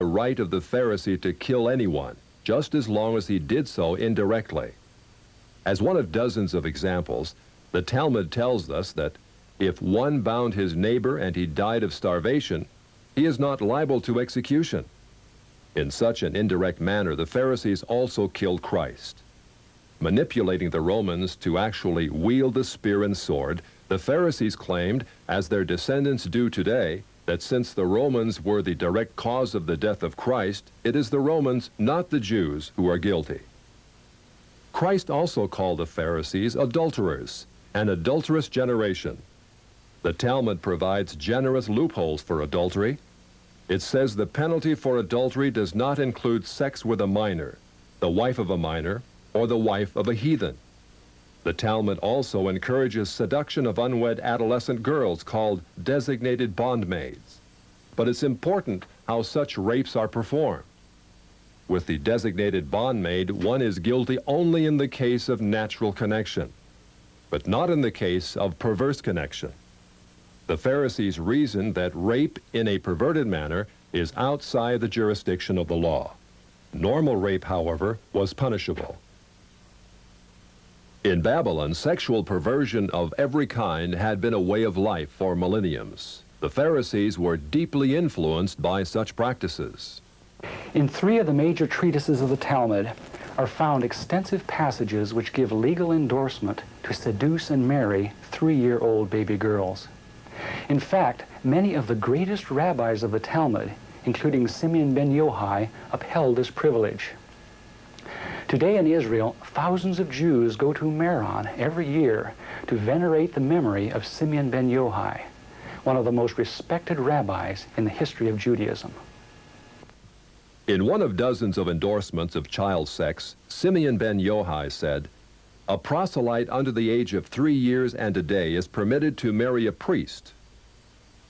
right of the Pharisee to kill anyone, just as long as he did so indirectly. As one of dozens of examples, the Talmud tells us that if one bound his neighbor and he died of starvation, he is not liable to execution. In such an indirect manner, the Pharisees also killed Christ. Manipulating the Romans to actually wield the spear and sword, the Pharisees claimed, as their descendants do today, that since the Romans were the direct cause of the death of Christ, it is the Romans, not the Jews, who are guilty. Christ also called the Pharisees adulterers, an adulterous generation. The Talmud provides generous loopholes for adultery. It says the penalty for adultery does not include sex with a minor, the wife of a minor, or the wife of a heathen. The Talmud also encourages seduction of unwed adolescent girls called designated bondmaids. But it's important how such rapes are performed. With the designated bondmaid, one is guilty only in the case of natural connection, but not in the case of perverse connection. The Pharisees reasoned that rape in a perverted manner is outside the jurisdiction of the law. Normal rape, however, was punishable. In Babylon, sexual perversion of every kind had been a way of life for millenniums. The Pharisees were deeply influenced by such practices. In 3 of the major treatises of the Talmud are found extensive passages which give legal endorsement to seduce and marry 3-year-old baby girls. In fact, many of the greatest rabbis of the Talmud, including Simeon ben Yochai, upheld this privilege. Today in Israel, thousands of Jews go to Meron every year to venerate the memory of Simeon ben Yochai, one of the most respected rabbis in the history of Judaism. In one of dozens of endorsements of child sex, Simeon ben Yochai said, "A proselyte under the age of 3 years and a day is permitted to marry a priest."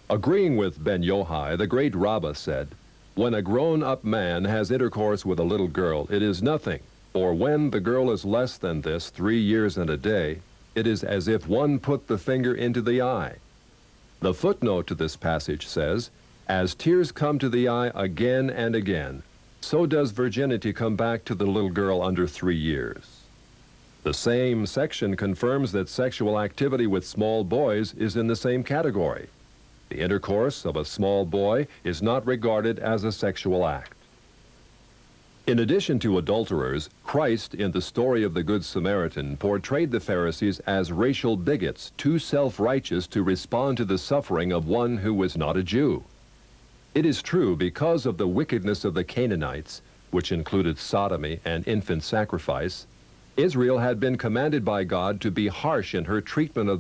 Agreeing with ben Yochai, the great rabbah said, "When a grown-up man has intercourse with a little girl, it is nothing, or when the girl is less than this, 3 years and a day, it is as if one put the finger into the eye." The footnote to this passage says, "As tears come to the eye again and again, so does virginity come back to the little girl under 3 years." The same section confirms that sexual activity with small boys is in the same category. The intercourse of a small boy is not regarded as a sexual act. In addition to adulterers, Christ, in the story of the Good Samaritan, portrayed the Pharisees as racial bigots, too self-righteous to respond to the suffering of one who was not a Jew. It is true, because of the wickedness of the Canaanites, which included sodomy and infant sacrifice, Israel had been commanded by God to be harsh in her treatment of